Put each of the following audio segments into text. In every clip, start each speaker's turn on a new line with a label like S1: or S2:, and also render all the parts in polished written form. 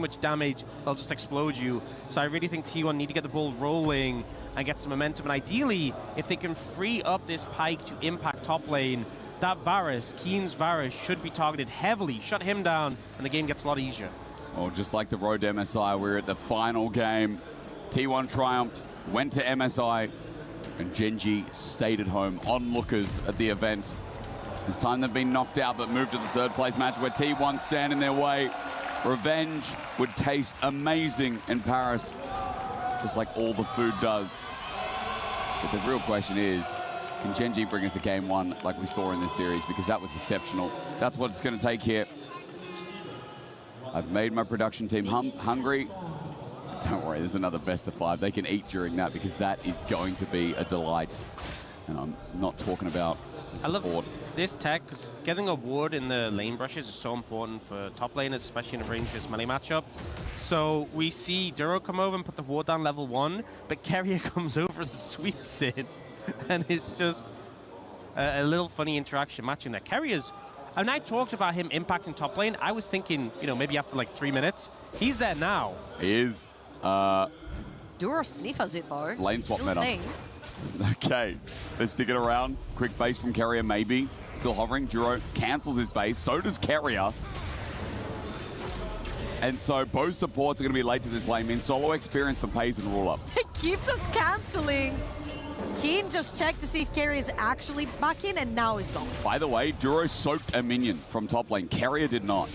S1: much damage, they'll just explode you. So I really think T1 need to get the ball rolling and get some momentum. And ideally, if they can free up this Pyke to impact top lane, that Varus, Keen's Varus, should be targeted heavily. Shut him down, and the game gets a lot easier.
S2: Well, just like the road to MSI, we're at the final game. T1 triumphed, went to MSI, and Gen.G stayed at home, onlookers at the event. This time they've been knocked out, but moved to the third place match where T1 stand in their way. Revenge would taste amazing in Paris, just like all the food does. But the real question is, can Gen.G bring us a game one like we saw in this series? Because that was exceptional. That's what it's going to take here. I've made my production team hungry. Don't worry, there's another best of 5. They can eat during that because that is going to be a delight. And I'm not talking about the support.
S1: I love this tech, because getting a ward in the lane brushes is so important for top laners, especially in a rangeless melee matchup. So we see Duro come over and put the ward down level 1, but Carrier comes over and sweeps it. And it's just a little funny interaction matching that. Carrier's, and I talked about him impacting top lane. I was thinking, you know, maybe after like 3 minutes. He's there now.
S2: He is.
S3: Duro sniffers it though.
S2: Lane swap meta. Okay, let's stick it around. Quick base from Carrier, maybe. Still hovering. Duro cancels his base. So does Carrier. And so both supports are going to be late to this lane. Solo experience for Pays and Rule Up.
S3: He keeps just canceling. Keen just checked to see if Carrier is actually back in, and now he's gone.
S2: By the way, Duro soaked a minion from top lane. Carrier did not.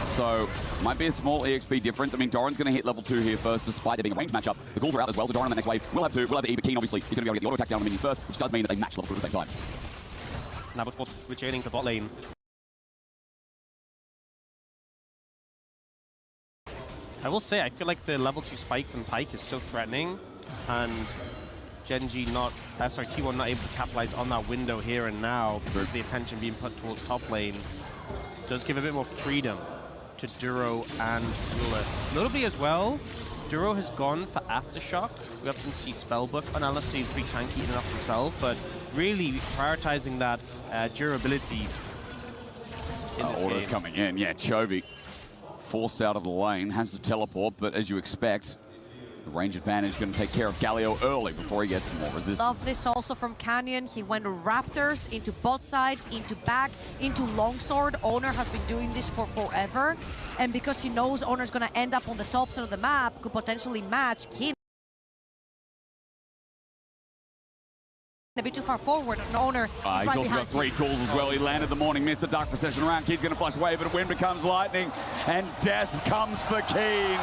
S2: So, might be a small EXP difference. I mean, Doran's going to hit level 2 here first, despite there being a range matchup. The calls are out as well, so Doran on the next wave will have 2, will have the E, but Keen, obviously, he's going to be able to get the auto attacks down on the minions first, which does mean that they match level 2 at the same time.
S1: Now we're retaining to bot lane. I will say, I feel like the level 2 spike from Pyke is so threatening, and Gen.G not, T1 not able to capitalize on that window here and now because of the attention being put towards top lane. Does give a bit more freedom to Duro and Ruler. Notably as well, Duro has gone for Aftershock. We often see Spellbook on Alistair, he's pretty tanky enough himself, but really prioritizing that durability in this
S2: Order's
S1: game.
S2: coming in, yeah, Chovy forced out of the lane, has to teleport, but as you expect, the range advantage is going to take care of Galio early before he gets more resistance.
S3: Love this also from Canyon. He went Raptors into bot side, into back, into longsword. Owner has been doing this for forever. And because he knows Owner's going to end up on the top side of the map, could potentially match Keen a bit too far forward, and Owner is
S2: He's
S3: right
S2: also
S3: behind
S2: got 3 calls as well. He landed the morning mist, the dark procession around. Keen's going to flash away, but wind becomes lightning, and death comes for Keen.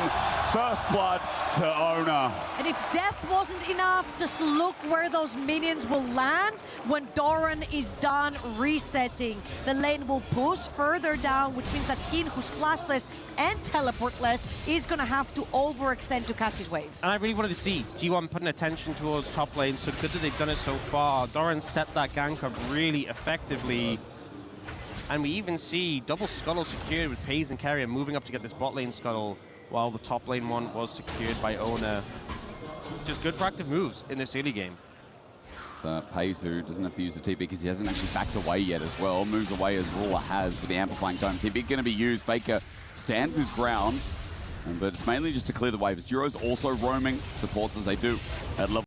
S2: First blood to Owner.
S3: And if death wasn't enough, just look where those minions will land when Doran is done resetting. The lane will push further down, which means that Keen, who's flashless and teleportless, is going to have to overextend to catch his wave.
S1: And I really wanted to see T1 putting attention towards top lane, so good that they've done it so far. Doran set that gank up really effectively. And we even see double scuttle secured with Pays and Carrier moving up to get this bot lane scuttle, while the top lane one was secured by Owner. Just good proactive moves in this early game.
S2: It's Pays who doesn't have to use the TP because he hasn't actually backed away yet as well. Moves away as Ruler has with the amplifying tome. TP going to be used. Faker stands his ground, but it's mainly just to clear the wave. As Duro's also roaming, supports as they do at level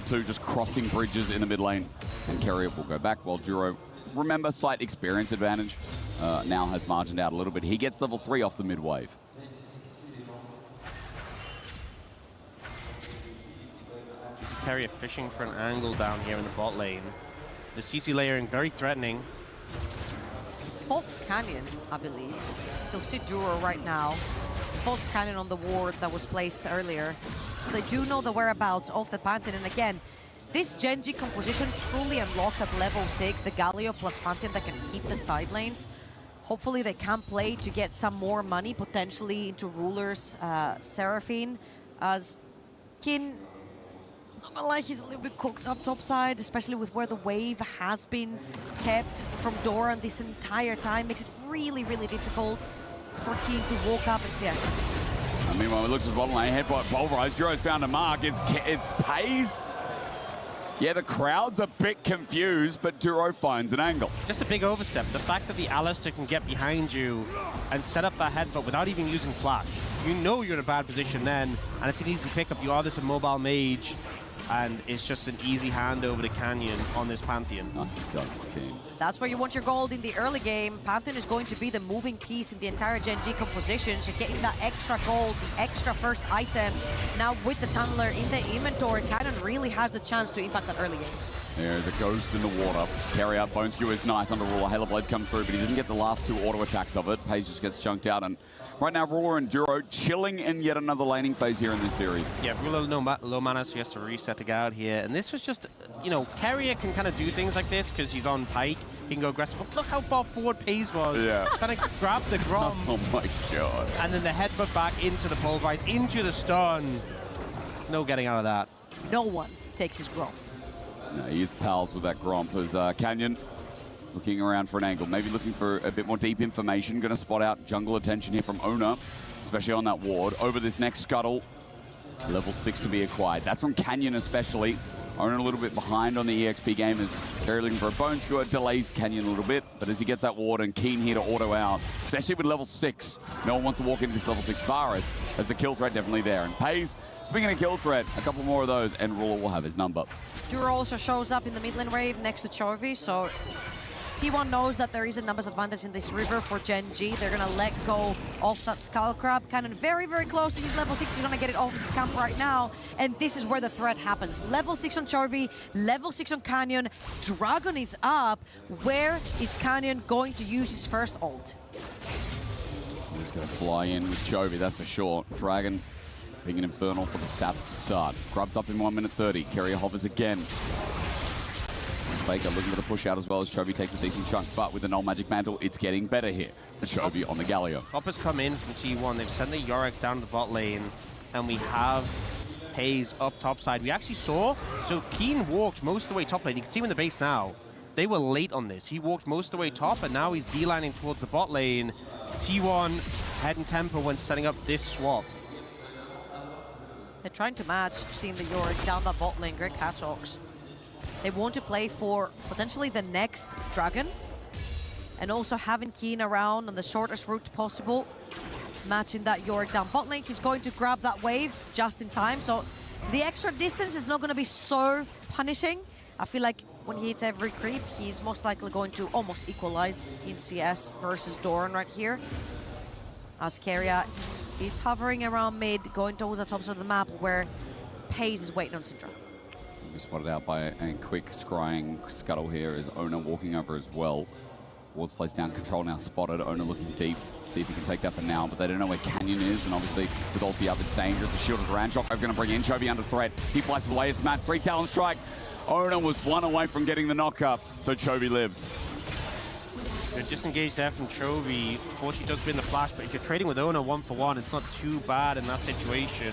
S2: 2, just crossing bridges in the mid lane. And Carrier will go back while Duro, remember, slight experience advantage, now has margined out a little bit. He gets level 3 off the mid wave.
S1: Carrier fishing for an angle down here in the bot lane. The CC layering very threatening.
S3: He spots Canyon, I believe. He'll see Duro right now. Spots Canyon on the ward that was placed earlier. So they do know the whereabouts of the Pantheon. And again, this Gen.G composition truly unlocks at level 6 the Galio plus Pantheon that can hit the side lanes. Hopefully they can play to get some more money, potentially into Ruler's Seraphine, as Kin, not gonna lie, he's a little bit cooked up topside, especially with where the wave has been kept from Doran this entire time. Makes it really, really difficult for Keen to walk up and CS.
S2: Meanwhile, it looks at bottom lane, headbutt pulverized. Duro's found a mark. It pays. Yeah, the crowd's a bit confused, but Duro finds an angle.
S1: Just a big overstep. The fact that the Alistair can get behind you and set up that headbutt without even using flash. You know you're in a bad position then, and it's an easy pickup. You are this immobile mage, and it's just an easy handover to Canyon on this Pantheon.
S2: Nicely done, King.
S3: That's where you want your gold in the early game. Pantheon is going to be the moving piece in the entire Gen G composition. So getting that extra gold, the extra first item. Now with the Tunneler in the inventory, Canyon really has the chance to impact that early game.
S2: There's a ghost in the water. Carry out Bone Skewer is nice under Ruler. Halo Blades come through, but he didn't get the last 2 auto attacks of it. Pace just gets chunked out. And right now, Ruler and Duro chilling in yet another laning phase here in this series.
S1: Yeah, Ruler low mana, so he has to reset to get out here. And this was just, you know, Carrier can kind of do things like this because he's on Pike. He can go aggressive. But look how far forward Pace was.
S2: Yeah.
S1: Trying to grab the Grom.
S2: Oh my god.
S1: And then the headbutt back into the pulverize, into the stun. No getting out of that.
S3: No one takes his Grom.
S2: No, he is pals with that Gromp as Canyon looking around for an angle, maybe looking for a bit more deep information. Going to spot out jungle attention here from Ona, especially on that ward. Over this next scuttle, level 6 to be acquired. That's from Canyon especially. Ona a little bit behind on the EXP game as very looking for a Bone Skewer, delays Canyon a little bit, but as he gets that ward and keen here to auto out, especially with level 6. No one wants to walk into this level 6 Varus as the kill threat definitely there. And Pays, speaking of kill threat, a couple more of those and Ruler will have his number.
S3: Duro also shows up in the mid lane wave next to Chovy, so T1 knows that there is a numbers advantage in this river for Gen G. They're gonna let go of that Skull Crab. Cannon very, very close to his level 6. He's gonna get it off his camp right now. And this is where the threat happens. Level 6 on Chovy, level 6 on Canyon. Dragon is up. Where is Canyon going to use his first ult?
S2: He's just gonna fly in with Chovy, that's for sure. Dragon being an Infernal for the stats to start. Grubs up in 1 minute 30. Carrier hovers again. Faker looking for the push out as well as Chovy takes a decent chunk, but with the null magic mantle, it's getting better here. The Chovy on the Galio.
S1: Hopper's come in from T1. They've sent the Yorick down to the bot lane, and we have Hayes up top side. We actually saw, so Keen walked most of the way top lane. You can see him in the base now. They were late on this. He walked most of the way top, and now he's beelining towards the bot lane. T1 head and tempo when setting up this swap.
S3: They're trying to match, seeing the Yorick down the bot lane. Great catch-hawks. They want to play for potentially the next Dragon, and also having Keen around on the shortest route possible, matching that Yorick down bot lane. He's going to grab that wave just in time, so the extra distance is not going to be so punishing. I feel like when he hits every creep, he's most likely going to almost equalize in CS versus Doran right here. As Keria is hovering around mid, going towards the top of the map where Pace is waiting on Syndra.
S2: We're spotted out by a quick scrying scuttle here as Ona walking over as well. Ward's placed down, control now spotted. Ona looking deep, see if he can take that for now, but they don't know where Canyon is, and obviously with ulti up, it's dangerous. The shielded Ranchok are going to bring in Chovy under threat. He flashes away, it's Matt, 3 talent strike. Ona was 1 away from getting the knock-up, so Chovy lives.
S1: Good disengage there from Chovy. Fortunately, does win the flash, but if you're trading with Ona 1-for-1, it's not too bad in that situation.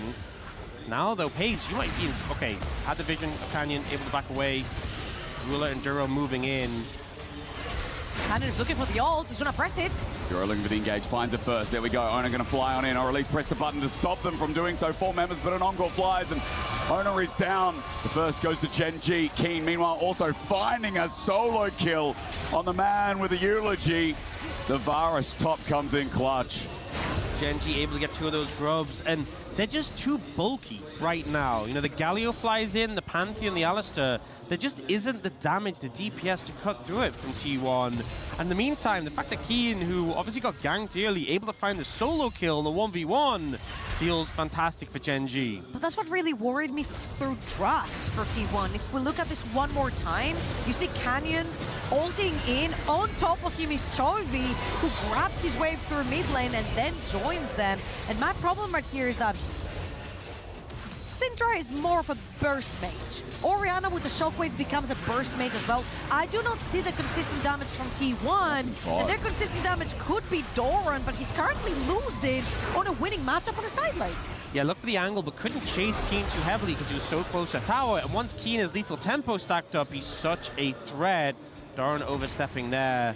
S1: Now, though, Paige, you might be, okay, had the vision of Canyon, able to back away. Ruler and Duro moving in.
S3: Canyon is looking for the ult, he's gonna press it.
S2: Duro looking for the engage, finds it first. There we go, Ona gonna fly on in, or at least press the button to stop them from doing so. 4 members, but an encore flies, and Ona is down. The first goes to Gen G. Keen, meanwhile, also finding a solo kill on the man with the eulogy. The Varus top comes in clutch.
S1: Gen G able to get 2 of those grubs, and they're just too bulky right now. You know, the Galio flies in, the Pantheon, the Alistair. There just isn't the damage, the DPS to cut through it from T1. And in the meantime, the fact that Keen, who obviously got ganked early, able to find the solo kill in the 1v1, feels fantastic for Gen G.
S3: But that's what really worried me through draft for T1. If we look at this one more time, you see Canyon ulting in. On top of him is Chovy, who grabbed his wave through mid lane and then joins them. And my problem right here is that Syndra is more of a burst mage. Orianna with the shockwave becomes a burst mage as well. I do not see the consistent damage from T1. And their consistent damage could be Doran, but he's currently losing on a winning matchup on the side lane.
S1: Yeah, look for the angle, but couldn't chase Keen too heavily because he was so close to tower. And once Keen has lethal tempo stacked up, he's such a threat. Doran overstepping there.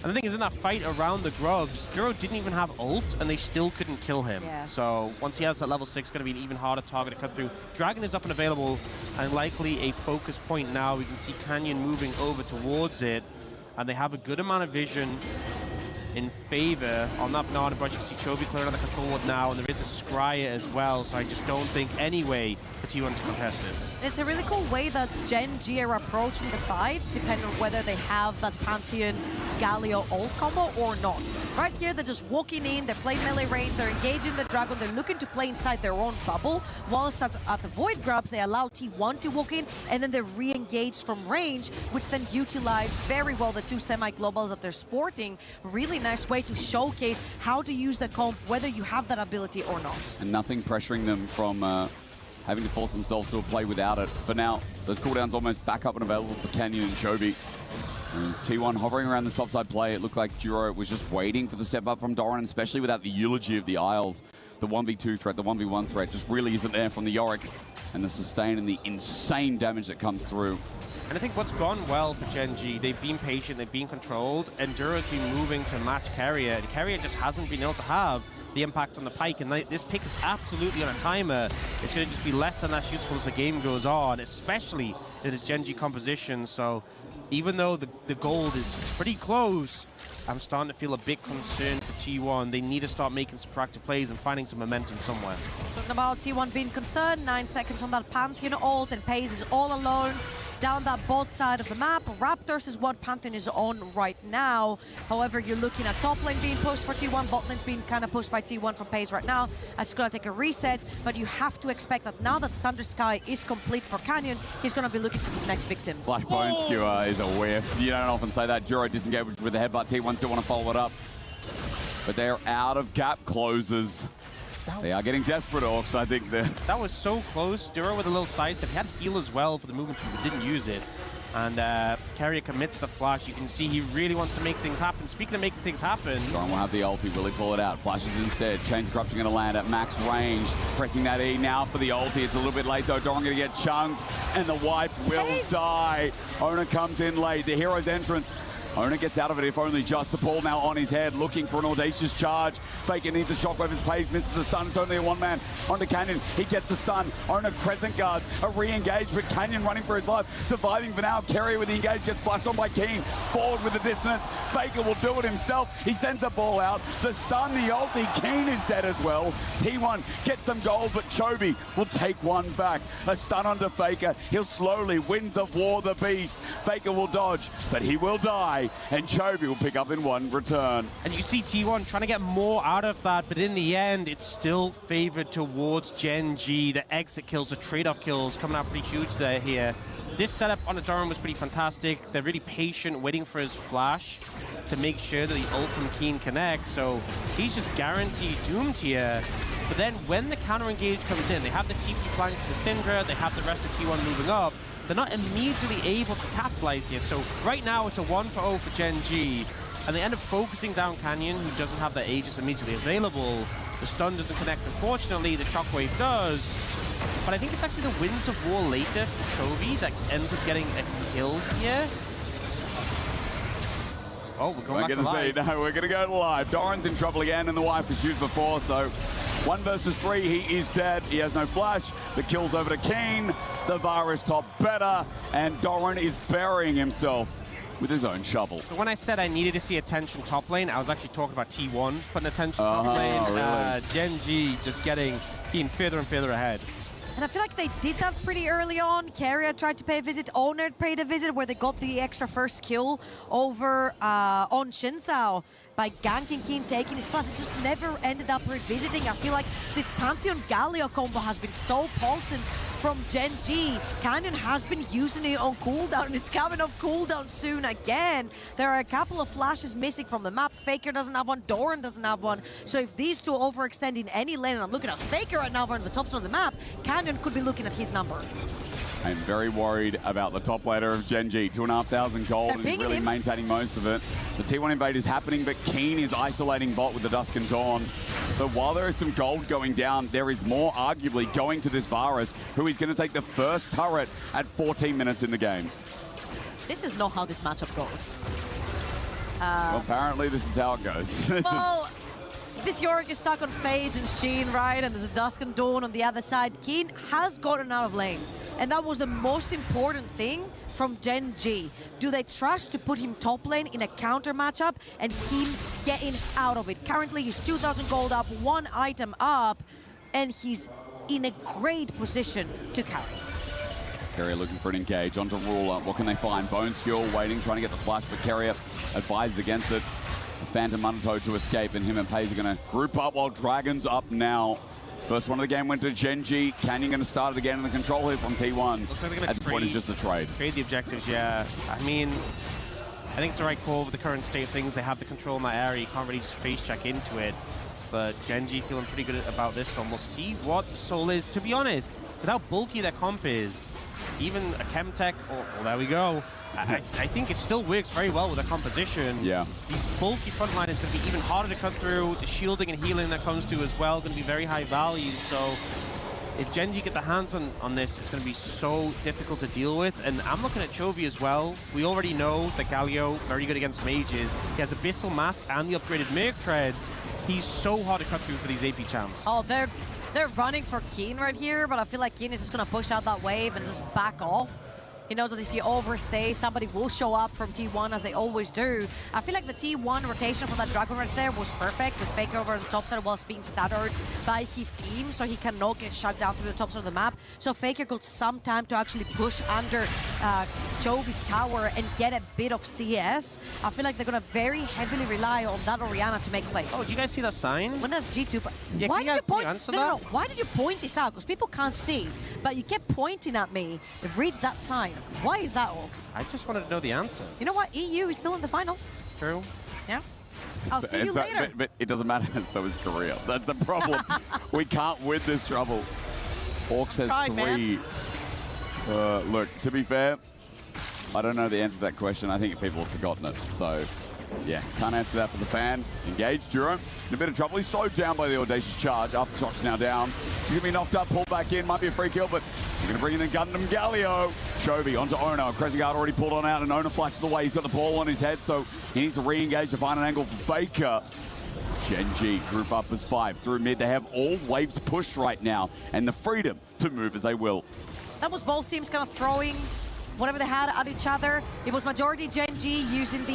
S1: And the thing is, in that fight around the grubs, Duro didn't even have ult, and they still couldn't kill him.
S3: Yeah.
S1: So once he has that level 6, it's going to be an even harder target to cut through. Dragon is up and available, and likely a focus point now. We can see Canyon moving over towards it, and they have a good amount of vision in favor on that banana brush. You can see Chovy clearing on the control ward now, and there is a Scryer as well, so I just don't think any way for T1 to contest this.
S3: It's a really cool way that Gen G are approaching the fights, depending on whether they have that Pantheon Galio ult combo or not. Right here, they're just walking in, they're playing melee range, they're engaging the Dragon, they're looking to play inside their own bubble, whilst at the Void Grubs, they allow T1 to walk in, and then they're re-engaged from range, which then utilize very well the two semi-globals that they're sporting. Really nice way to showcase how to use the comp, whether you have that ability or not.
S2: And nothing pressuring them from having to force themselves to a play without it. For now, those cooldowns almost back up and available for Canyon and Chovy. And T1 hovering around the topside play, it looked like Duro was just waiting for the step up from Doran, especially without the eulogy of the Isles. The 1v2 threat, the 1v1 threat just really isn't there from the Yorick. And the sustain and the insane damage that comes through.
S1: And I think what's gone well for Gen G, they've been patient, they've been controlled, and Duro's been moving to match Carrier, and Carrier just hasn't been able to have the impact on the Pyke, and this pick is absolutely on a timer. It's going to just be less and less useful as the game goes on, especially in this Gen G composition. So even though the gold is pretty close, I'm starting to feel a bit concerned for T1. They need to start making some proactive plays and finding some momentum somewhere.
S3: Talking about T1 being concerned, 9 seconds on that Pantheon ult, and Paze is all alone down that bot side of the map. Raptors is what Pantheon is on right now. However, you're looking at top lane being pushed for T1, bot lane's being kind of pushed by T1 from Paze right now. It's going to take a reset, but you have to expect that now that Thunder Sky is complete for Canyon, he's going to be looking for his next victim.
S2: Flash Bone Skewer is a whiff. You don't often say that. Duro disengaged with the headbutt. T1 still want to follow it up. But they're out of gap closes. They are getting desperate, Orcs, I think.
S1: That was so close. Duro with a little sidestep. He had heal as well for the movement, but didn't use it. And Carrier commits the flash. You can see he really wants to make things happen. Speaking of making things happen...
S2: Doran will have the ulti. Will he pull it out? Flashes instead. Chains of Corruption going to land at max range. Pressing that E now for the ulti. It's a little bit late, though. Doran going to get chunked, and the wife will die. Ona comes in late. The hero's entrance. Ona gets out of it, if only just. The ball now on his head, looking for an audacious charge. Faker needs a shockwave as Paze misses the stun. It's only a one-man onto Canyon. He gets the stun. Ona crescent guards, a re-engage, but Canyon running for his life. Surviving for now. Carrier with the engage gets flashed on by Keen. Forward with the dissonance. Faker will do it himself. He sends the ball out. The stun, the ulti. Keen is dead as well. T1 gets some gold, but Chovy will take one back. A stun onto Faker. He'll slowly, Winds of War, the beast. Faker will dodge, but he will die. And Chovy will pick up in one return.
S1: And you see T1 trying to get more out of that, but in the end, it's still favored towards Gen G. The exit kills, the trade-off kills coming out pretty huge there here. This setup on the Doran was pretty fantastic. They're really patient, waiting for his flash to make sure that the ult from Keen connects. So he's just guaranteed doomed here. But then when the counter-engage comes in, they have the TP flank for the Syndra, they have the rest of T1 moving up. They're not immediately able to capitalize here. So right now it's a 1-0 for Gen G. And they end up focusing down Canyon, who doesn't have the Aegis immediately available. The stun doesn't connect, unfortunately. The shockwave does. But I think it's actually the Winds of War later for Chovy that ends up getting a kill here. Oh, we're going back to live.
S2: No, we're going to go live. Doran's in trouble again, and the wife was used before, so 1 versus 3, he is dead. He has no flash. The kill's over to Keen. The Virus top better, and Doran is burying himself with his own shovel.
S1: So when I said I needed to see attention top lane, I was actually talking about T1 putting attention top lane.
S2: Really?
S1: Gen G just getting further and further ahead.
S3: And I feel like they did that pretty early on. Carrier tried to pay a visit, Owner paid a visit where they got the extra first kill over on Shinzao by ganking Keen, taking his flash. It just never ended up revisiting. I feel like this Pantheon Galio combo has been so potent from Gen G. Canyon has been using it on cooldown, and it's coming off cooldown soon again. There are a couple of flashes missing from the map. Faker doesn't have one, Doran doesn't have one. So if these two overextend in any lane, and I'm looking at Faker right now on the top side of the map, Canyon could be looking at his number.
S2: I'm very worried about the top laner of Gen G. 2,500 gold, and he's really maintaining most of it. The T1 invade is happening, but Keen is isolating bot with the Dusk and Dawn. So while there is some gold going down, there is more arguably going to this Varus, who is going to take the first turret at 14 minutes in the game.
S3: This is not how this matchup goes.
S2: Well, apparently this is how it goes.
S3: Well, this Yorick is stuck on Phage and Sheen, right? And there's a Dusk and Dawn on the other side. Keen has gotten out of lane. And that was the most important thing from Gen G. Do they trust to put him top lane in a counter matchup and him getting out of it? Currently, he's 2,000 gold up, 1 item up, and he's in a great position to carry.
S2: Keria looking for an engage onto Ruler. What can they find? Bone Skill waiting, trying to get the flash, but Keria advises against it. Phantom Undertow to escape, and him and Paze are going to group up while Dragon's up now. First one of the game went to Gen G. Canyon going to start it again in the control here from T1.
S1: Looks like they're going
S2: At this point, it's just a trade.
S1: Trade the objectives, yeah. I mean, I think it's the right call with the current state of things. They have the control in that area. You can't really just face check into it. But Gen G feeling pretty good about this one. We'll see what Soul is. To be honest, with how bulky their comp is, even a Chemtech, well, there we go. I think it still works very well with the composition.
S2: Yeah.
S1: These bulky frontliners going to be even harder to cut through. The shielding and healing that comes to as well going to be very high value. So if Gen G get the hands on this, it's going to be so difficult to deal with. And I'm looking at Chovy as well. We already know that Galio, very good against mages. He has Abyssal Mask and the upgraded Merc Treads. He's so hard to cut through for these AP champs.
S3: Oh, they're running for Keen right here, but I feel like Keen is just going to push out that wave and just back off. He knows that if he overstays, somebody will show up from T1 as they always do. I feel like the T1 rotation for that Dragon right there was perfect with Faker over on the top side whilst being shattered by his team, so he cannot get shut down through the top side of the map. So Faker got some time to actually push under Chovy's tower and get a bit of CS. I feel like they're going to very heavily rely on that Orianna to make plays.
S1: Oh, do you guys see that sign?
S3: When does G2...
S1: Yeah,
S3: why did you point...
S1: answer
S3: No,
S1: that?
S3: why did you point this out? Because people can't see. But you kept pointing at me. Read that sign. Why is that, Ox?
S1: I just wanted to know the answer.
S3: You know what? EU is still in the final.
S1: True.
S3: Yeah. I'll see you later.
S2: But it doesn't matter, so is Korea. That's the problem. We can't win this trouble. Hawks has
S3: Try,
S2: 3. Look, to be fair, I don't know the answer to that question. I think people have forgotten it. So, yeah, can't answer that for the fan. Engaged, Duro. In a bit of trouble. He's slowed down by the Audacious Charge. Aftershock's now down. He's going to be knocked up, pulled back in. Might be a free kill, but you're going to bring in the Gundam Galio. Chovy onto Ono. Crescent already pulled on out, and Ono flashes away. He's got the ball on his head, so he needs to re-engage to find an angle for Faker. Gen G group up as 5 through mid. They have all waves pushed right now, and the freedom to move as they will.
S3: That was both teams kind of throwing whatever they had at each other. It was majority Gen G using the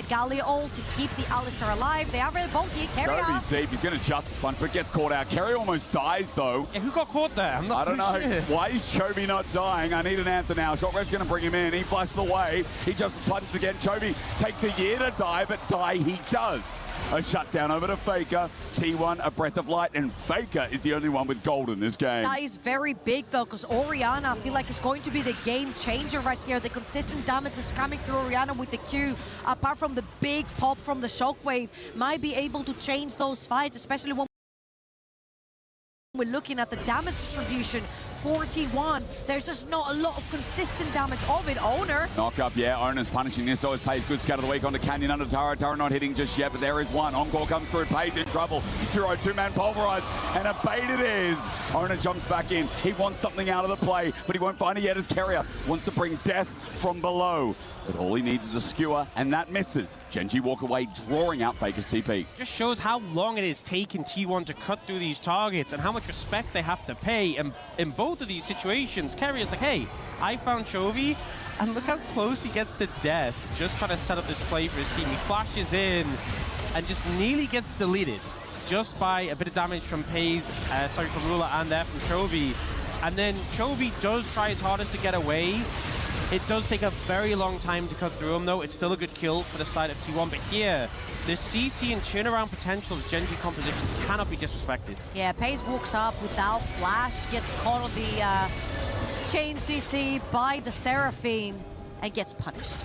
S3: Galio ult to keep the Alistar alive. They are very bulky.
S2: Chovy's deep. He's going to justice punch, but gets caught out. Keria almost dies, though.
S1: Yeah, who got caught there? I'm not
S2: I don't know.
S1: sure.
S2: Why is Chovy not dying? I need an answer now. Shotred's going to bring him in. He flashes away. He just punches again. Chovy takes a year to die, but die he does. A shutdown over to Faker. T1, a breath of light, and Faker is the only one with gold in this game.
S3: That is very big, though, because Orianna, I feel like, is going to be the game changer right here. The consistent damage is coming through Orianna with the Q, apart from the big pop from the Shockwave, might be able to change those fights, especially when we're looking at the damage distribution. 41. There's just not a lot of consistent damage of it. Owner.
S2: Knock up, yeah. Owner's punishing this. Always Paze. Good scatter of the week onto Canyon under Tara. Tara not hitting just yet, but there is one. Encore comes through. Paze in trouble. Duro, 2-man pulverized, and a bait it is. Owner jumps back in. He wants something out of the play, but he won't find it yet as Keria wants to bring death from below. But all he needs is a skewer, and that misses. Gen G walk away, drawing out Faker's TP.
S1: Just shows how long it has taken T1 to cut through these targets and how much respect they have to pay. And in both of these situations, Keria's like, hey, I found Chovy, and look how close he gets to death. Just trying to set up this play for his team. He flashes in and just nearly gets deleted just by a bit of damage from Paze, from Rula and there from Chovy. And then Chovy does try his hardest to get away. It does take a very long time to cut through him, though. It's still a good kill for the side of T1. But here, the CC and turnaround potential of Gen G composition cannot be disrespected.
S3: Yeah, Paze walks up without flash, gets caught on the chain CC by the Seraphine, and gets punished.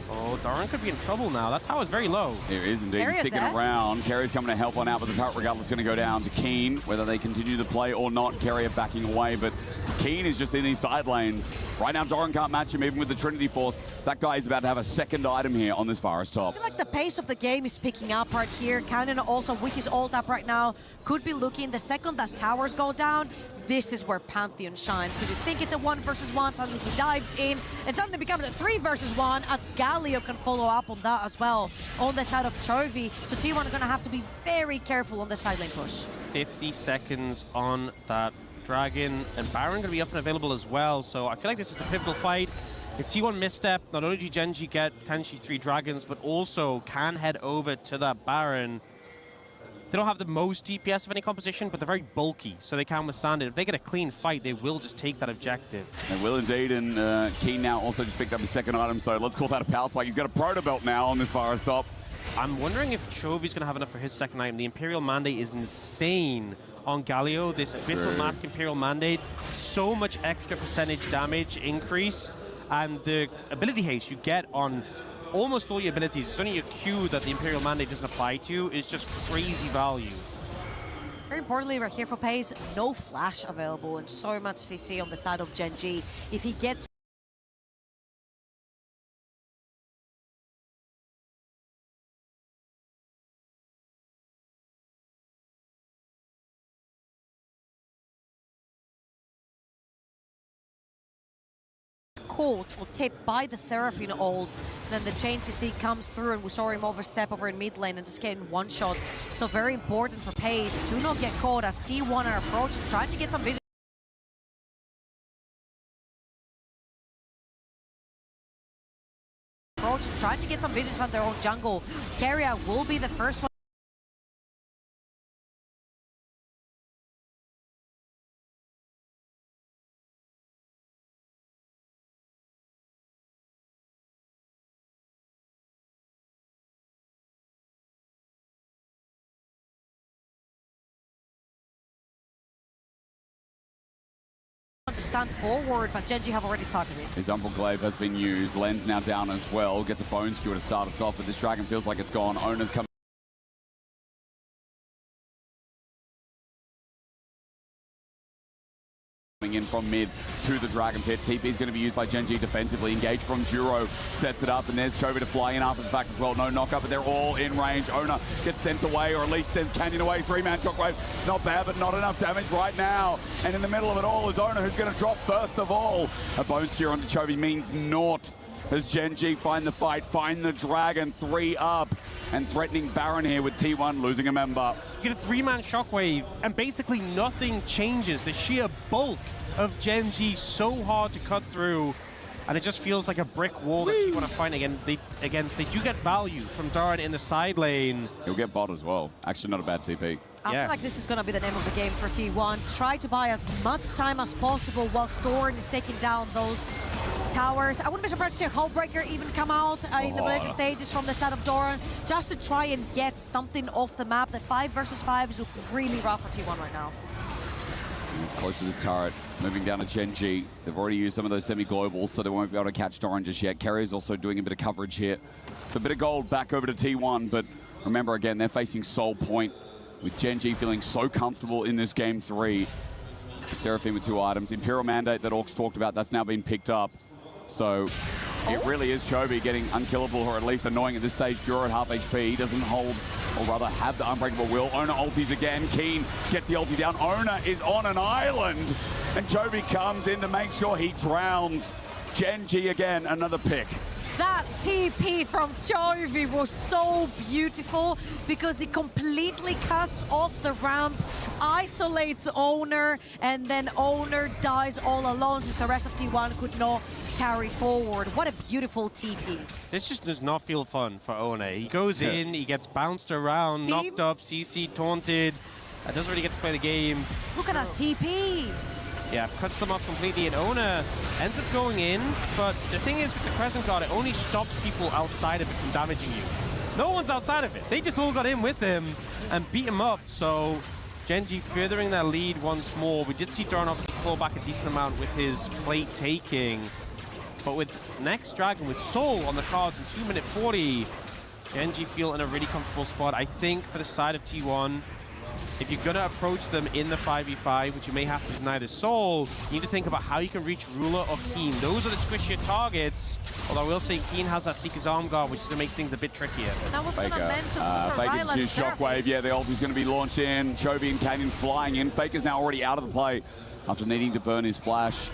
S1: Oh, Doran could be in trouble now. That tower's very low.
S2: There is indeed. He's sticking around. Keria's coming to help on out, but the turret regardless is going to go down to Keen. Whether they continue the play or not, Keria backing away, but Keen is just in these side lanes. Right now, Doran can't match him even with the Trinity Force. That guy is about to have a second item here on this Varus top.
S3: I feel like the pace of the game is picking up right here. Cannon also with his ult up right now could be looking the second that towers go down. this is where Pantheon shines, because you think it's a 1 versus 1, suddenly he dives in, and suddenly becomes a 3 versus 1, as Galio can follow up on that as well, on the side of Chovy. So T1 are going to have to be very careful on the side lane push.
S1: 50 seconds on that Dragon, and Baron going to be up and available as well, so I feel like this is a pivotal fight. If T1 misstep, not only do Gen G get potentially 3 Dragons, but also can head over to that Baron. They don't have the most DPS of any composition, but they're very bulky, so they can withstand it. If they get a clean fight, they will just take that objective.
S2: They will indeed, and Keen now also just picked up his second item, so let's call that a power spike. He's got a proto belt now on this Virus top.
S1: I'm wondering if Chovy's going to have enough for his second item. The Imperial Mandate is insane on Galio. This Abyssal Mask Imperial Mandate, so much extra percentage damage increase, and the ability haste you get on almost all your abilities. It's only your Q that the Imperial Mandate doesn't apply to. Is just crazy value.
S3: Very importantly, we're here for Pace. No flash available, and so much CC on the side of Gen G. If he gets caught or tipped by the Seraphine ult, then the chain CC comes through, and we saw him overstep over in mid lane and just getting one shot. So very important for Pace to not get caught as T1 are approaching, trying to get some vision. Trying to get some visions on their own jungle. Keria will be the first one. To stand forward, but Gen G have already started it.
S2: His Umbral Glaive has been used. Len's now down as well. Gets a bone skewer to start us off, but this Dragon feels like it's gone. Owner's coming in from mid to the Dragon Pit. TP is going to be used by Gen G defensively. Engaged from Duro, sets it up, and there's Chovy to fly in after the fact as well. No knockup, but they're all in range. Owner gets sent away, or at least sends Canyon away. 3-man shockwave, not bad, but not enough damage right now. And in the middle of it all is Owner, who's going to drop first of all. A bone skewer onto Chovy means naught, as Gen G find the fight, find the Dragon, 3 up, and threatening Baron here with T1 losing a member.
S1: You get a 3-man shockwave, and basically nothing changes. The sheer bulk of Gen G so hard to cut through, and it just feels like a brick wall that you want to fight against. They do get value from Darn in the side lane.
S2: He'll get bot as well. Actually, not a bad TP.
S3: I feel like this is going to be the name of the game for T1. Try to buy as much time as possible while Storm is taking down those towers. I wouldn't be surprised to see a Hullbreaker even come out in the later stages from the side of Doran, just to try and get something off the map. The 5 versus 5 is looking really rough for T1 right now.
S2: Close to this turret, moving down to Gen G. They've already used some of those semi-globals, so they won't be able to catch Doran just yet. Carrier's also doing a bit of coverage here. So a bit of gold back over to T1, but remember again, they're facing Soul Point, with Gen G feeling so comfortable in this game 3. Seraphine with 2 items. Imperial Mandate that Orcs talked about, that's now been picked up. So it really is Chovy getting unkillable, or at least annoying at this stage. Duro at half HP. He doesn't hold, or rather have the unbreakable will. Owner ulties again. Keen gets the ulti down. Owner is on an island, and Chovy comes in to make sure he drowns. Gen G again, another pick.
S3: That TP from Chovy was so beautiful because it completely cuts off the ramp, isolates Owner, and then Owner dies all alone since the rest of T1 could not carry forward. What a beautiful TP.
S1: This just does not feel fun for Owner. He goes in, he gets bounced around, knocked up, CC taunted. Doesn't really get to play the game.
S3: Look at that TP.
S1: Yeah, cuts them off completely, and Owner ends up going in, but the thing is with the Crescent Guard, it only stops people outside of it from damaging you. No one's outside of it. They just all got in with him and beat him up, so Gen G furthering their lead once more. We did see Doran obviously fall back a decent amount with his plate taking, but with next Dragon with Soul on the cards in 2 minute 40, Gen G feel in a really comfortable spot. I think for the side of T1, if you're going to approach them in the 5v5, which you may have to deny the Soul, you need to think about how you can reach Ruler or Keen. Those are the squishier targets, although I will say Keen has that Seeker's Arm Guard, which is going to make things a bit trickier.
S3: And I was going to mention
S2: Faker's use Shockwave. Yeah, the ulti's going to be launched in. Chovy and Canyon flying in. Faker's now already out of the play. after needing to burn his flash.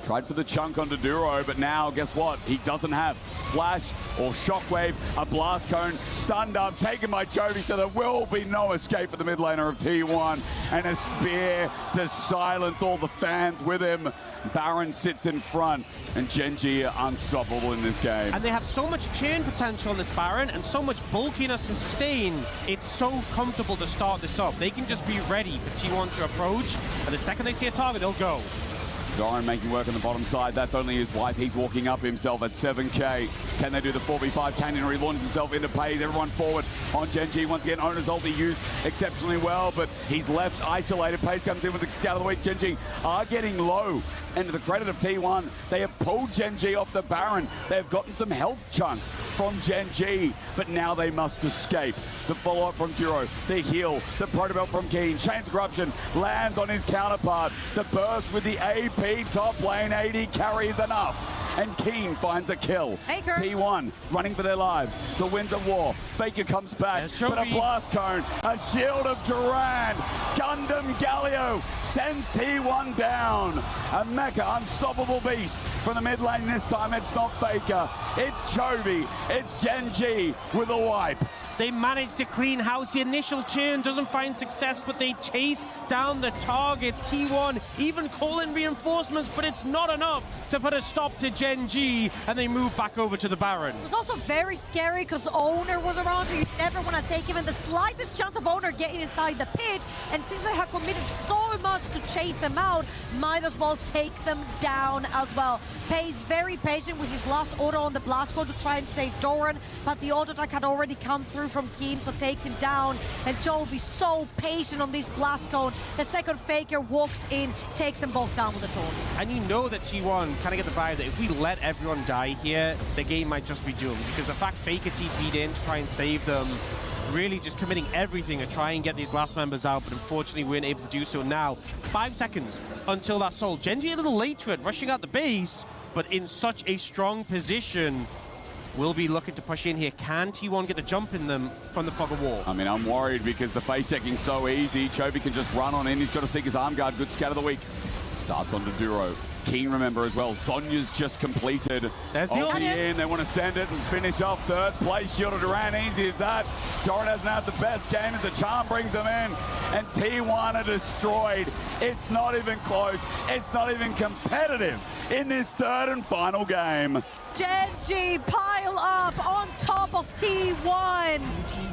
S2: Tried for the chunk onto Duro, but now, guess what? He doesn't have flash or shockwave, a blast cone, stunned up, taken by Chovy, so there will be no escape for the mid laner of T1. And a spear to silence all the fans with him. Baron sits in front, and Genji are unstoppable in this game.
S1: And they have so much turn potential on this Baron and so much bulkiness and sustain. It's so comfortable to start this up. They can just be ready for T1 to approach, and the second they see a target, they'll go.
S2: Doran making work on the bottom side. That's only his wife. He's walking up himself at 7k. Can they do the 4v5? Canyon relaunches himself into phase. Everyone forward on Genji. Once again, Owner's ulti used exceptionally well, but he's left isolated. Pace comes in with the scout of the week. Genji are getting low. And to the credit of T1, they have pulled Genji off the Baron. They've gotten some health chunk from Genji, but now they must escape. The follow-up from Duro, the heal, the protobelt from Keen. Chains Corruption lands on his counterpart. The burst with the AP top lane, 80 carries enough. And Keen finds a kill.
S3: Faker.
S2: T1 running for their lives. The winds of war. Faker comes back, but a blast cone, a shield of Durand. Gundam Galio sends T1 down. A mecha unstoppable beast from the mid lane this time. It's not Faker, it's Chovy, it's Genji with a wipe.
S1: They managed to clean house. The initial turn doesn't find success, but they chase down the targets. T1 even call in reinforcements, but it's not enough to put a stop to Genji, and they move back over to the Baron.
S3: It was also very scary because Owner was around, so you never want to take even the slightest chance of Owner getting inside the pit. And since they have committed so much to chase them out, might as well take them down as well. Pays very patient with his last auto on the blast code to try and save Doran, but the auto attack had already come through from Keen, so takes him down. And Chovy so patient on this blast cone. The second Faker walks in, takes them both down with the taunt.
S1: And you know that T1 kind of get the vibe that if we let everyone die here, the game might just be doomed. Because the fact Faker TP'd in to try and save them, really just committing everything to try and get these last members out, but unfortunately we weren't able to do so. Now, 5 seconds until that soul. Genji a little late to it, rushing out the base, but in such a strong position. Will be looking to push in here. Can T1 get the jump in them from the fog of war?
S2: I mean, I'm worried because the face checking's so easy. Chovy can just run on in. He's got to seek his arm guard. Good scout of the week. Starts on to Duro. Keen, remember, as well. Sonya's just completed.
S1: There's the
S2: ulti in. They want to send it and finish off third place. Shield of Duran, easy as that. Doran hasn't had the best game as the charm brings them in. And T1 are destroyed. It's not even close. It's not even competitive in this third and final game.
S3: Genji pile up on top of T1,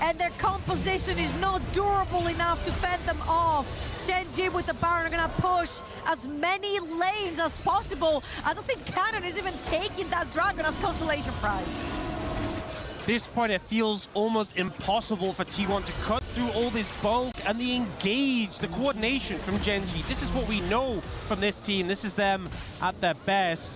S3: and their composition is not durable enough to fend them off. Genji with the Baron are gonna push as many lanes as possible. I don't think Cannon is even taking that dragon as consolation prize.
S1: At this point, it feels almost impossible for T1 to cut through all this bulk and the engage, the coordination from Genji. This is what we know from this team. This is them at their best.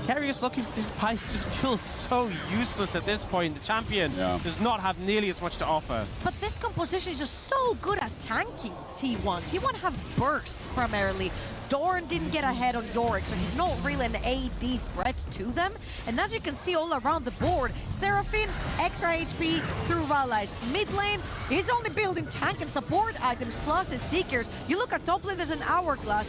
S1: Karius looking for this pipe just feels so useless at this point. The champion does not have nearly as much to offer.
S3: But this composition is just so good at tanking T1. T1 have burst primarily. Doran didn't get ahead on Yorick, so he's not really an AD threat to them. And as you can see all around the board, Seraphine, extra HP through allies. Mid lane, he's only building tank and support items plus his Seekers. You look at top lane, there's an Hourglass.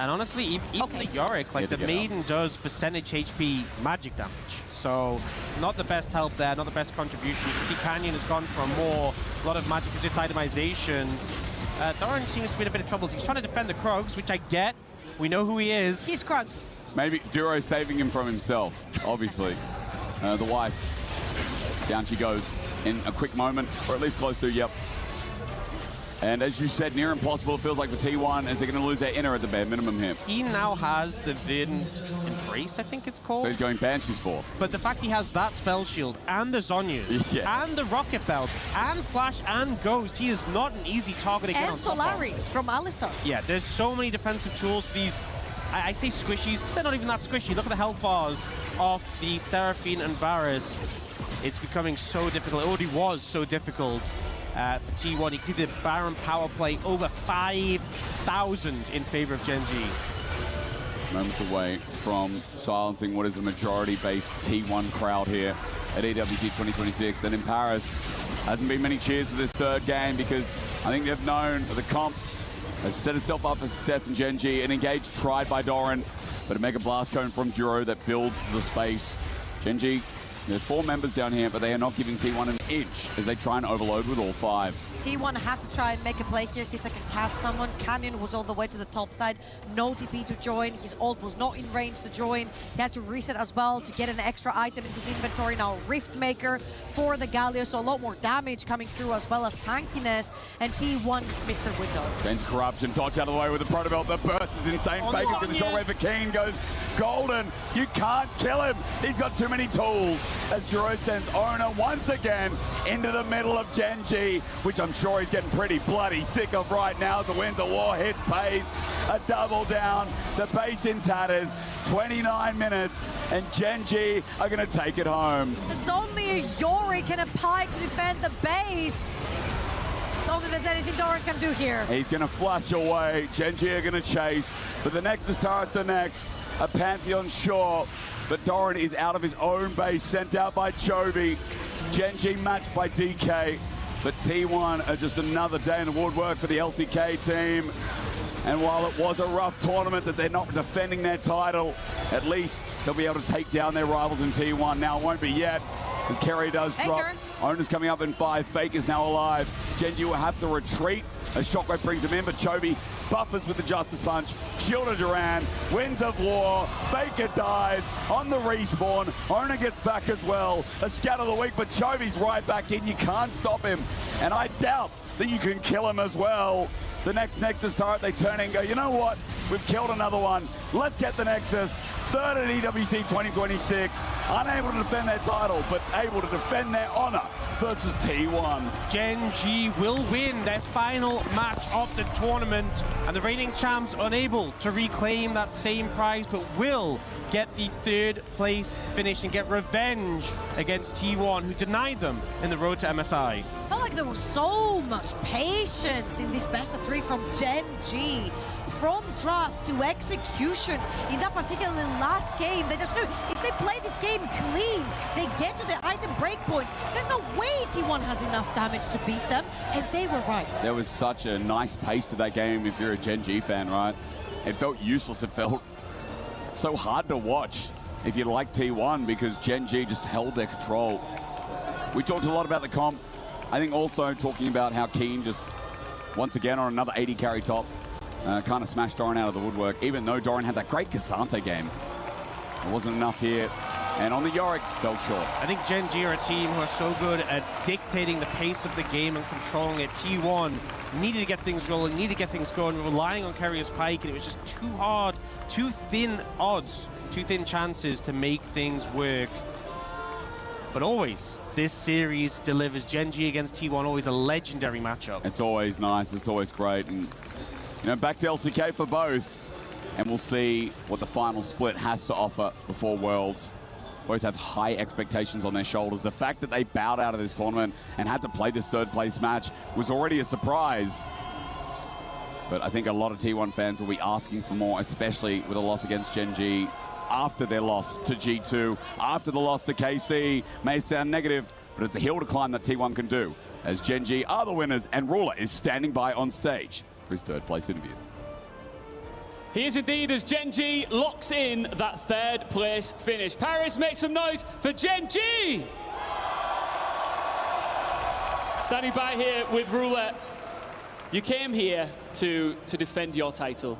S1: And honestly, even the Yorick, like the Maiden does percentage HP magic damage. So not the best help there, not the best contribution. You can see Canyon has gone for a lot of magic resist itemization. Doran seems to be in a bit of trouble. He's trying to defend the Krugs, which I get. We know who he is.
S3: He's Krugs.
S2: Maybe Duro saving him from himself, obviously. The wife, down she goes in a quick moment, or at least close to, yep. And as you said, near impossible, it feels like for T1, as they're going to lose their inner at the bare minimum here.
S1: He now has the Vid Embrace, I think it's called.
S2: So he's going Banshee's forth.
S1: But the fact he has that spell shield, and the Zhonya's, and the Rocket Belt, and Flash, and Ghost, he is not an easy target again.
S3: And Solari from Alistar.
S1: Yeah, there's so many defensive tools for these. I say squishies, they're not even that squishy. Look at the health bars of the Seraphine and Varus. It's becoming so difficult. It already was so difficult. For T1, you can see the Baron power play over 5,000 in favor of Genji.
S2: Moments away from silencing what is a majority-based T1 crowd here at EWC 2026. And in Paris, hasn't been many cheers for this third game because I think they've known the comp has set itself up for success in Gen G. An engage tried by Doran, but a Mega Blast Cone from Duro that builds the space. Gen G, there's 4 members down here, but they are not giving T1 an inch as they try and overload with all 5.
S3: T1 had to try and make a play here, see if they can catch someone. Canyon was all the way to the top side. No TP to join. His ult was not in range to join. He had to reset as well to get an extra item in his inventory. Now Rift Maker for the Galio, so a lot more damage coming through as well as tankiness. And T1 just missed the window.
S2: Gains corruption, dodge out of the way with the Proto Belt. The burst is insane. Fake it with the shortwave for Keen goes golden. You can't kill him. He's got too many tools. As Duro sends Owner once again into the middle of Gen G, which I'm sure he's getting pretty bloody sick of right now. The Winds of War hits pays a double down. The base in tatters. 29 minutes, and Gen G are going to take it home.
S3: There's only a Yorick and a Pike to defend the base. Don't think there's anything Doran can do here.
S2: He's going to flush away. Gen G are going to chase, but the Nexus turrets are next. A Pantheon sure, but Doran is out of his own base, sent out by Chovy. Gen G matched by DK, but T1 are just another day in the woodwork for the LCK team. And while it was a rough tournament that they're not defending their title, at least they'll be able to take down their rivals in T1. Now it won't be yet, as Kerry does drop. Owner's coming up in 5. Fake is now alive. Gen G will have to retreat as Shockwave brings him in, but Chovy buffers with the Justice Punch. Shield of Duran, Winds of War, Faker dies on the respawn. Owner gets back as well. A scatter of the week, but Chovy's right back in. You can't stop him, and I doubt that you can kill him as well. The next Nexus turret, they turn and go, you know what? We've killed another one. Let's get the Nexus. 3rd at EWC 2026. Unable to defend their title, but able to defend their honor versus T1.
S1: Gen G will win their final match of the tournament, and the reigning champs unable to reclaim that same prize, but will get the 3rd place finish and get revenge against T1, who denied them in the road to MSI.
S3: I felt like there was so much patience in this best of 3 from Gen G. From draft to execution in that particular last game, they just knew if they play this game clean, they get to the item breakpoints. There's no way T1 has enough damage to beat them, and they were right.
S2: There was such a nice pace to that game if you're a Gen G fan, right? It felt useless. It felt so hard to watch if you like T1 because Gen G just held their control. We talked a lot about the comp. I think also talking about how Keen just, once again, on another 80 carry top, kind of smashed Doran out of the woodwork, even though Doran had that great Cassante game. It wasn't enough here. And on the Yorick, fell short.
S1: I think Gen G are a team who are so good at dictating the pace of the game and controlling it. T1 needed to get things rolling, needed to get things going, relying on Carrier's Pike, and it was just too hard, too thin odds, too thin chances to make things work. But always, this series delivers. Gen G against T1, always a legendary matchup.
S2: It's always nice, it's always great. And you know, back to LCK for both. And we'll see what the final split has to offer before Worlds. Both have high expectations on their shoulders. The fact that they bowed out of this tournament and had to play this 3rd place match was already a surprise. But I think a lot of T1 fans will be asking for more, especially with a loss against Gen G after their loss to G2, after the loss to KC. May sound negative, but it's a hill to climb that T1 can do, as Gen G are the winners and Ruler is standing by on stage for his 3rd place interview.
S4: He is indeed, as Gen G locks in that 3rd place finish. Paris, make some noise for Gen G! Standing by here with Ruler. You came here to defend your title.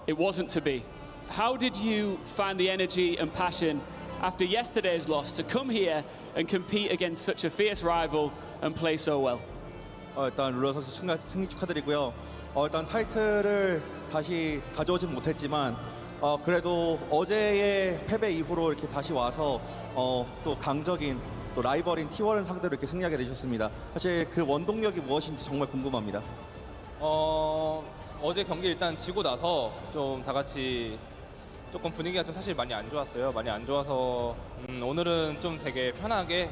S4: It wasn't to be. How did you find the energy and passion after yesterday's loss to come here and compete against such a fierce rival and play so well?
S5: 일단 룰러 선수 승리 축하드리고요. 일단 타이틀을 다시 가져오진 못했지만 그래도 어제의 패배 이후로 이렇게 다시 와서 또 강적인 또 라이벌인 T1을 상대로 이렇게 승리하게 되셨습니다. 사실 그 원동력이 무엇인지 정말 궁금합니다.
S6: 어제 경기 일단 지고 나서 좀 다 같이 조금 분위기가 좀 사실 많이 안 좋았어요. 많이 안 좋아서 오늘은 좀 되게 편하게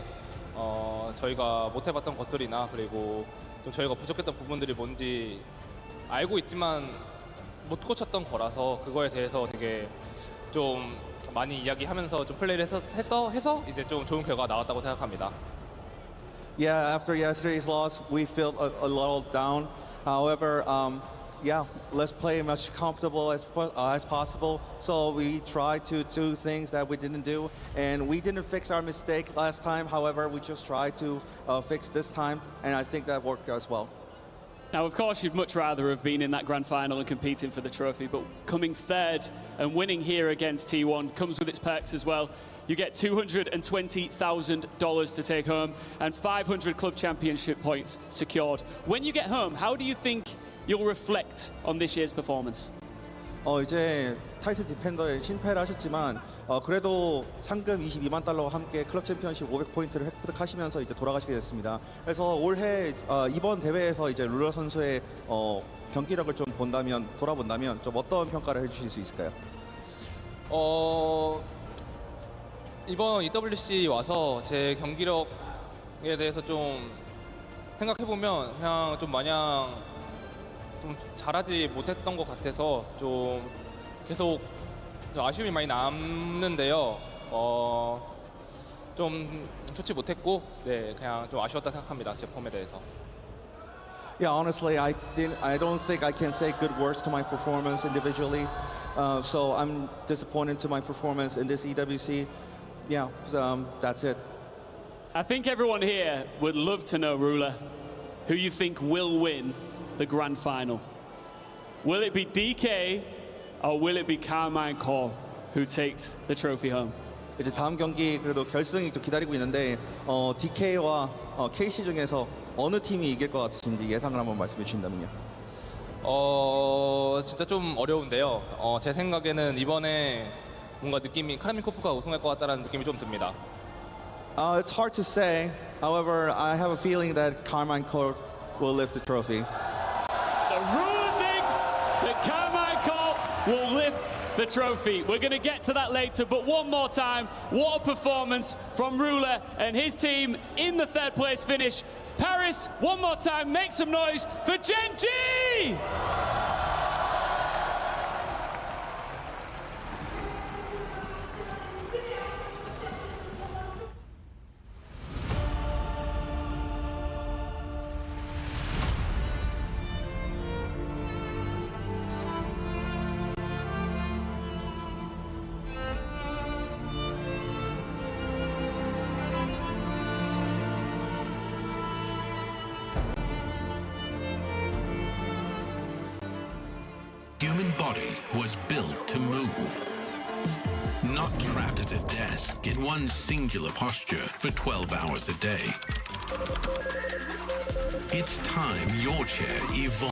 S6: 저희가 못 해봤던 것들이나 그리고 좀 저희가 부족했던 부분들이 뭔지 알고 있지만 못 고쳤던 거라서 그거에 대해서 되게 좀 많이 이야기하면서 좀 플레이를 해서 이제 좀 좋은 결과가 나왔다고 생각합니다.
S5: Yeah, after yesterday's loss, we felt a little down. However, yeah, let's play much comfortable as possible. So we try to do things that we didn't do, and we didn't fix our mistake last time. However, we just tried to fix this time, and I think that worked as well.
S4: Now, of course, you'd much rather have been in that grand final and competing for the trophy, but coming third and winning here against T1 comes with its perks as well. You get $220,000 to take home and 500 club championship points secured. When you get home, how do you think you'll reflect on this year's performance?
S5: 이제 타이틀 디펜더에 실패를 하셨지만 그래도 상금 22만 달러와 함께 클럽 챔피언십 500포인트를 획득하시면서 이제 돌아가시게 됐습니다. 그래서 올해 이번 대회에서 이제 룰러 선수의 경기력을 좀 돌아본다면 좀 어떤 평가를 해주실 수 있을까요?
S6: 이번 EWC 와서 제 경기력에 대해서 좀 생각해보면 그냥 좀 마냥 좀 잘하지 못했던 것 같아서 좀 계속 아쉬움이 많이 남는데요. 좀 좋지 못했고, 네, 그냥 좀 아쉬웠다 생각합니다. 제 폼에 대해서.
S5: Yeah, honestly, I don't think I can say good words to my performance individually. So I'm disappointed to my performance in this EWC. Yeah, that's it.
S4: I think everyone here would love to know, Ruler, who you think will win the grand final. Will it be DK or will it be Carmine Core who takes the trophy home?
S5: 이제 다음 경기 그래도 결승이 좀 기다리고 있는데 DK와 KC 중에서 어느 팀이 이길 것 같으신지 예상을 한번 말씀해 주신다면요.
S6: 진짜 좀 어려운데요. 제 생각에는 이번에 뭔가 느낌이 카라민코프가 우승할 것 같다는 느낌이 좀 듭니다.
S5: It's hard to say. However, I have a feeling that Carmine Corp will lift the trophy.
S4: So Ruler thinks that Carmine Corp will lift the trophy. We're going to get to that later, but one more time, what a performance from Ruler and his team in the third place finish. Paris, one more time, make some noise for Genji!
S7: Human body was built to move, not trapped at a desk in one singular posture for 12 hours a day. It's time your chair evolved.